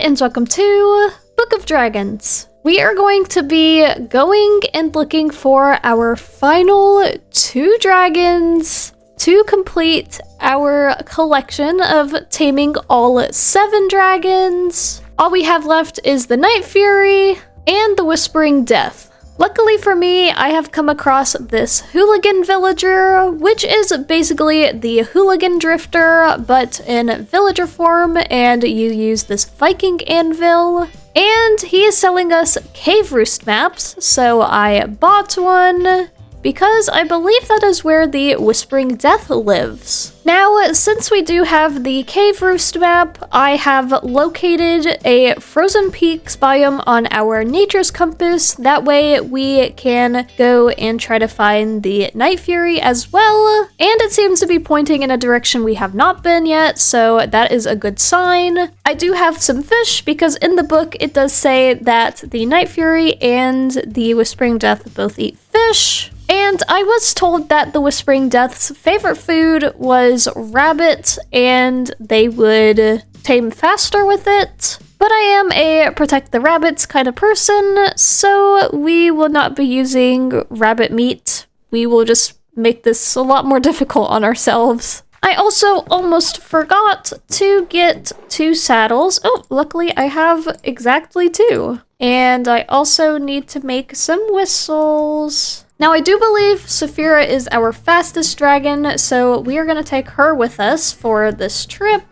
and welcome to Book of Dragons. We are going to be going and looking for our final 2 dragons to complete our collection of taming all 7 dragons. All we have left is the Night Fury and the Whispering Death. Luckily for me, I have come across this hooligan villager, which is basically the hooligan drifter, but in villager form, and you use this Viking anvil. And he is selling us cave roost maps, so I bought one because I believe that is where the Whispering Death lives. Now, since we do have the cave roost map, I have located a frozen peaks biome on our nature's compass. That way we can go and try to find the Night Fury as well. And it seems to be pointing in a direction we have not been yet, so that is a good sign. I do have some fish because in the book it does say that the Night Fury and the Whispering Death both eat fish. And I was told that the Whispering Death's favorite food was rabbit and they would tame faster with it. But I am a protect the rabbits kind of person, so we will not be using rabbit meat. We will just make this a lot more difficult on ourselves. I also almost forgot to get 2 saddles. Oh, luckily I have exactly 2. And I also need to make some whistles. Now, I do believe Saphira is our fastest dragon, so we are going to take her with us for this trip.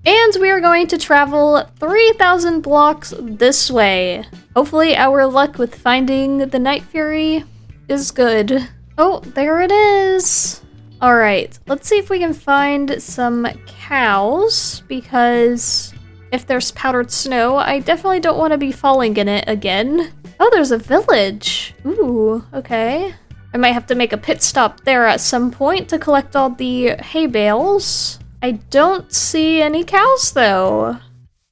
And we are going to travel 3,000 blocks this way. Hopefully our luck with finding the Night Fury is good. Oh, there it is. Alright, let's see if we can find some cows, because if there's powdered snow, I definitely don't want to be falling in it again. Oh, there's a village. Ooh, okay. I might have to make a pit stop there at some point to collect all the hay bales. I don't see any cows, though. Is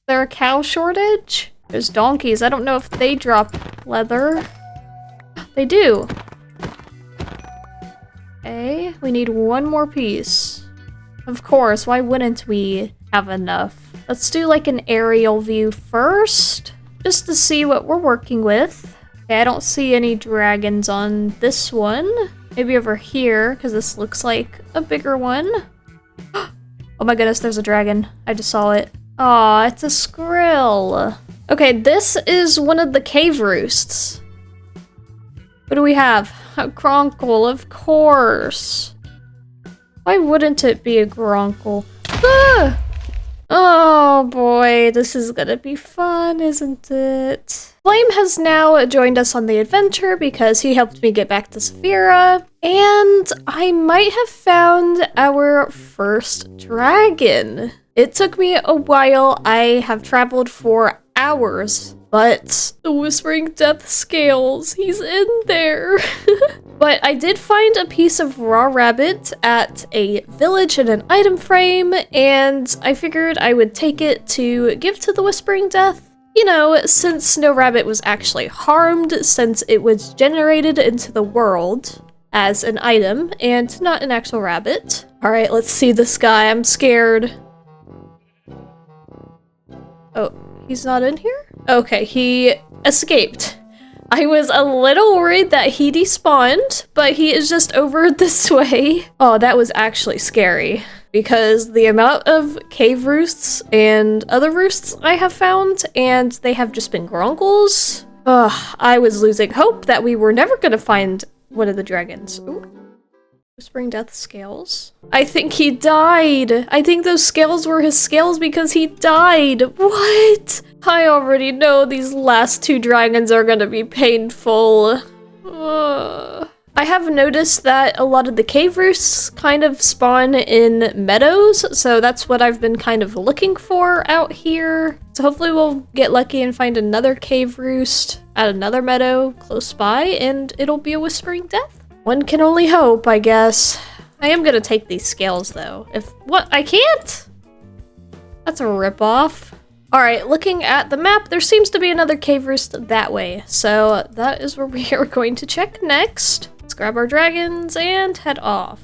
there a cow shortage? There's donkeys. I don't know if they drop leather. They do. Okay, we need 1 more piece. Of course, why wouldn't we have enough? Let's do like an aerial view first, just to see what we're working with. Okay, I don't see any dragons on this one. Maybe over here, because this looks like a bigger one. Oh my goodness, there's a dragon. I just saw it. Aw, it's a skrill. Okay, this is one of the cave roosts. What do we have? A gronkle, of course. Why wouldn't it be a gronkle? Ah! Oh boy, this is gonna be fun, isn't it? Flame has now joined us on the adventure because he helped me get back to Saphira, and I might have found our first dragon. It took me a while. I have traveled for hours, but the Whispering Death scales, he's in there. But I did find a piece of raw rabbit at a village in an item frame, and I figured I would take it to give to the Whispering Death. You know, since no rabbit was actually harmed, since it was generated into the world as an item and not an actual rabbit. Alright, let's see this guy. I'm scared. Oh, he's not in here? Okay, he escaped. I was a little worried that he despawned, but he is just over this way. Oh, that was actually scary, because the amount of cave roosts and other roosts I have found, and they have just been gronkles. Ugh, I was losing hope that we were never gonna find one of the dragons. Ooh. Whispering Death scales. I think he died. I think those scales were his scales because he died. What? I already know these last 2 dragons are gonna be painful. I have noticed that a lot of the cave roosts kind of spawn in meadows, so that's what I've been kind of looking for out here. So hopefully we'll get lucky and find another cave roost at another meadow close by, and it'll be a Whispering Death. One can only hope, I guess. I am gonna take these scales, though. What? I can't? That's a ripoff. Alright, looking at the map, there seems to be another cave roost that way. So that is where we are going to check next. Let's grab our dragons and head off.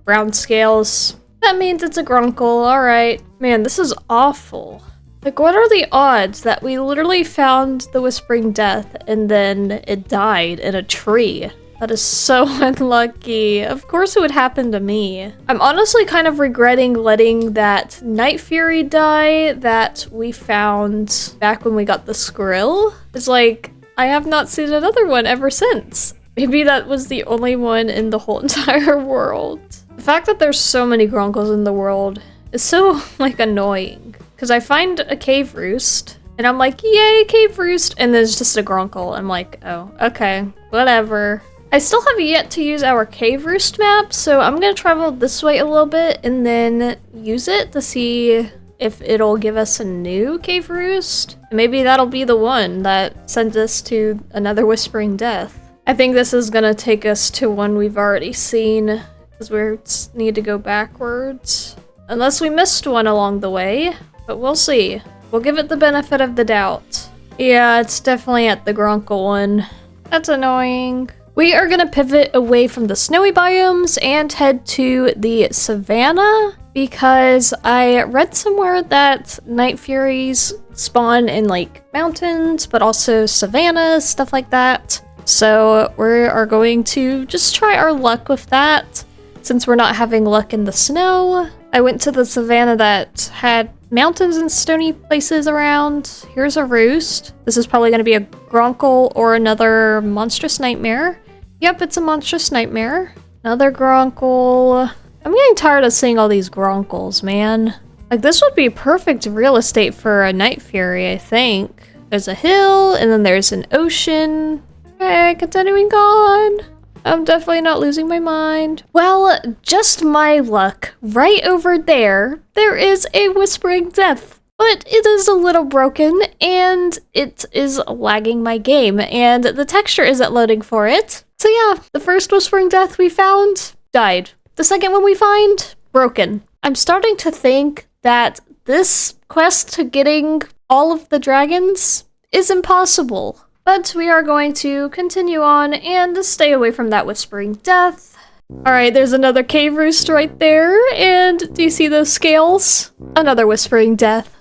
Brown scales. That means it's a grunkle, alright. Man, this is awful. Like, what are the odds that we literally found the Whispering Death and then it died in a tree? That is so unlucky. Of course it would happen to me. I'm honestly kind of regretting letting that Night Fury die that we found back when we got the Skrill. It's like, I have not seen another one ever since. Maybe that was the only one in the whole entire world. The fact that there's so many Gronkles in the world is so, like, annoying. Because I find a cave roost, and I'm like, yay, cave roost, and there's just a Gronkle. I'm like, oh, okay, whatever. I still have yet to use our cave roost map, so I'm gonna travel this way a little bit and then use it to see if it'll give us a new cave roost. Maybe that'll be the one that sends us to another Whispering Death. I think this is gonna take us to one we've already seen, because we need to go backwards. Unless we missed one along the way, but we'll see. We'll give it the benefit of the doubt. Yeah, it's definitely at the Gronkle one. That's annoying. We are gonna pivot away from the snowy biomes and head to the savannah, because I read somewhere that Night Furies spawn in like mountains, but also savannas, stuff like that. So we are going to just try our luck with that, since we're not having luck in the snow. I went to the savannah that had mountains and stony places around. Here's a roost. This is probably going to be a Gronkle or another monstrous nightmare. Yep, it's a monstrous nightmare. Another Gronkle. I'm getting tired of seeing all these Gronkles, man. Like, this would be perfect real estate for a Night Fury, I think. There's a hill, and then there's an ocean. Okay, continuing on. I'm definitely not losing my mind. Well, just my luck. Right over there, there is a Whispering Death. But it is a little broken, and it is lagging my game, and the texture isn't loading for it. So yeah, the first Whispering Death we found, died. The second one we find, broken. I'm starting to think that this quest to getting all of the dragons is impossible. But we are going to continue on and stay away from that Whispering Death. Alright, there's another cave roost right there, and do you see those scales? Another Whispering Death.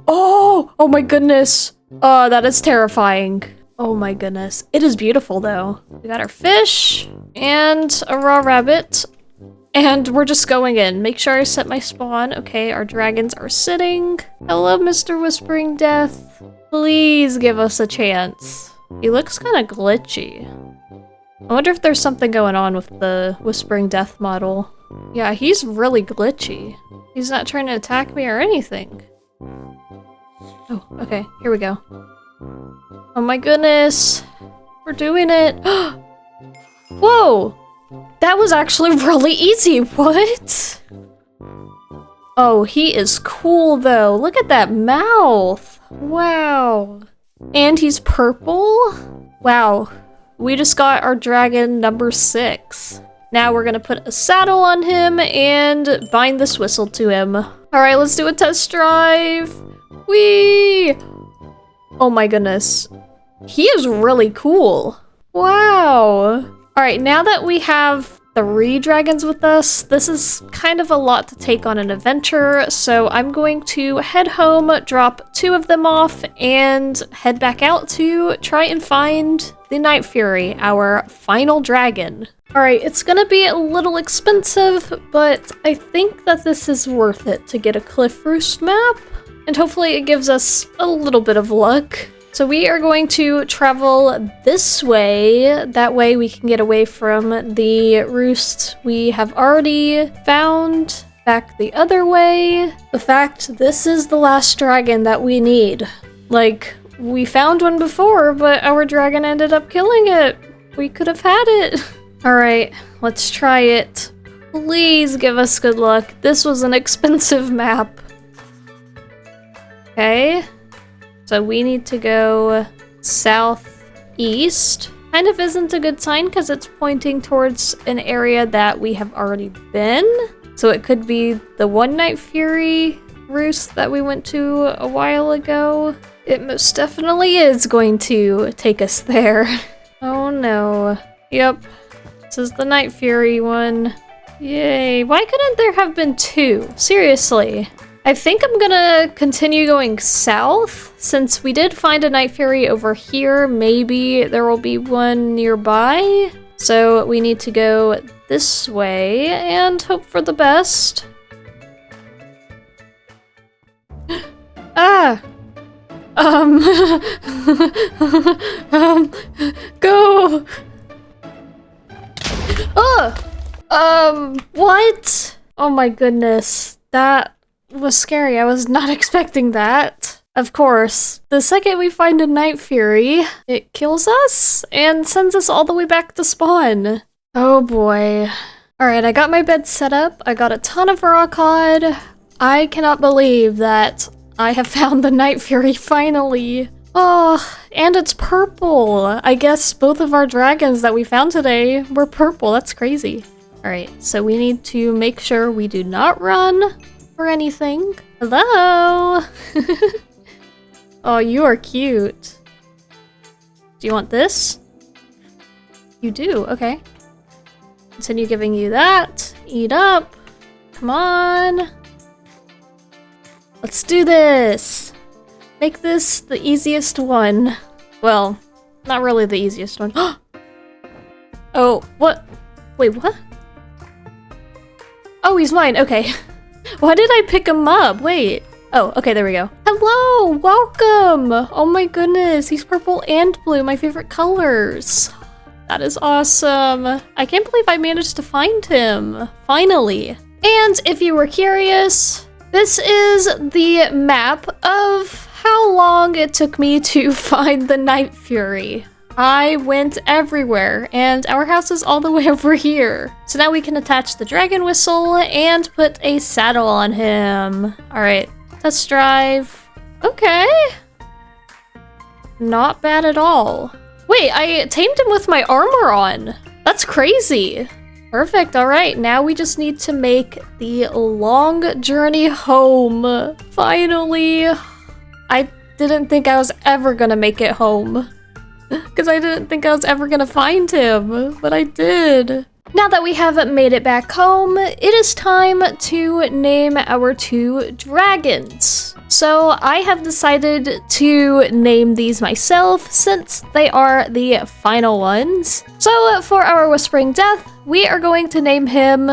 Oh my goodness. Oh, that is terrifying. Oh my goodness. It is beautiful though. We got our fish and a raw rabbit. And we're just going in. Make sure I set my spawn. Okay, our dragons are sitting. Hello, Mr. Whispering Death. Please give us a chance. He looks kind of glitchy. I wonder if there's something going on with the Whispering Death model. Yeah, he's really glitchy. He's not trying to attack me or anything. Oh, okay, here we go. Oh my goodness. We're doing it. Whoa! That was actually really easy. What? Oh, he is cool though. Look at that mouth. Wow. And he's purple? Wow. We just got our dragon number 6. Now we're gonna put a saddle on him and bind this whistle to him. Alright, let's do a test drive. Whee! Oh my goodness. He is really cool. Wow. Alright, now that we have 3 dragons with us, this is kind of a lot to take on an adventure, so I'm going to head home, drop 2 of them off, and head back out to try and find the Night Fury, our final dragon. Alright, it's gonna be a little expensive, but I think that this is worth it to get a Cliff Roost map, and hopefully it gives us a little bit of luck. So we are going to travel this way. That way we can get away from the roost we have already found. Back the other way. The fact this is the last dragon that we need. Like, we found one before, but our dragon ended up killing it. We could have had it. Alright, let's try it. Please give us good luck. This was an expensive map. Okay. So we need to go southeast. Kind of isn't a good sign because it's pointing towards an area that we have already been. So it could be the one Night Fury roost that we went to a while ago. It most definitely is going to take us there. Oh no. Yep. This is the Night Fury one. Yay. Why couldn't there have been 2? Seriously. I think I'm gonna continue going south, since we did find a night fury over here. Maybe there will be one nearby. So we need to go this way and hope for the best. Ah! Go! What? Oh my goodness. That was scary. I was not expecting that. Of course, the second we find a night fury, it kills us and sends us all the way back to spawn. Oh boy. Alright, I got my bed set up. I got a ton of raw cod. I cannot believe that I have found the night fury finally. Oh, and it's purple. I guess both of our dragons that we found today were purple. That's crazy. Alright, so we need to make sure we do not run or anything. Hello? Oh, you are cute. Do you want this? You do, okay. Continue giving you that. Eat up. Come on. Let's do this. Make this the easiest one. Well, not really the easiest one. Oh, what? Wait, what? Oh, he's mine, okay. Why did I pick him up? Wait. Oh, okay, there we go. Hello, welcome. Oh my goodness, he's purple and blue, my favorite colors. That is awesome. I can't believe I managed to find him, finally. And if you were curious, this is the map of how long it took me to find the night fury. I went everywhere, and our house is all the way over here. So now we can attach the dragon whistle and put a saddle on him. All right, test drive. Okay. Not bad at all. Wait, I tamed him with my armor on. That's crazy. Perfect, all right. Now we just need to make the long journey home. Finally. I didn't think I was ever gonna make it home. Because I didn't think I was ever gonna find him, but I did. Now that we have made it back home, it is time to name our two dragons. So I have decided to name these myself since they are the final ones. So for our Whispering Death, we are going to name him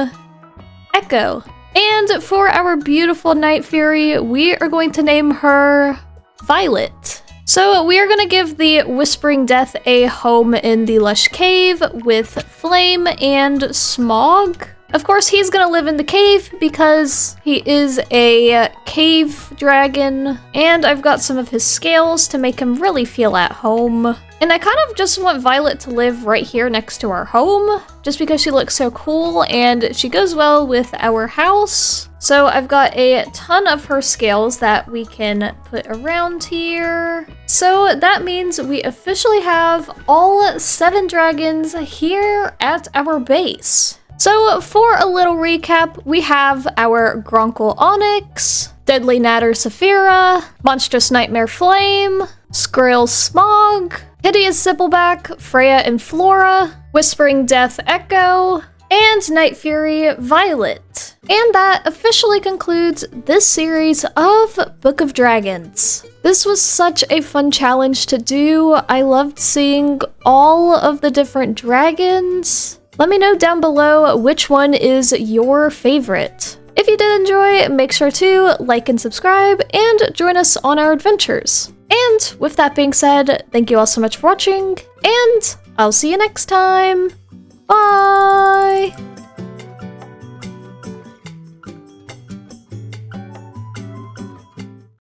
Echo. And for our beautiful Night Fury, we are going to name her Violet. So we are going to give the Whispering Death a home in the Lush Cave with Flame and Smog. Of course, he's going to live in the cave because he is a cave dragon, and I've got some of his scales to make him really feel at home. And I kind of just want Violet to live right here next to our home, just because she looks so cool and she goes well with our house. So I've got a ton of her scales that we can put around here. So that means we officially have all 7 dragons here at our base. So for a little recap, we have our Gronkle Onyx, Deadly Natter Saphira, Monstrous Nightmare Flame, Skrill Smog, Hideous Zippleback, Freya and Flora, Whispering Death Echo, and Night Fury Violet. And that officially concludes this series of Book of Dragons. This was such a fun challenge to do. I loved seeing all of the different dragons. Let me know down below which one is your favorite. If you did enjoy, make sure to like and subscribe and join us on our adventures. And with that being said, thank you all so much for watching, and I'll see you next time!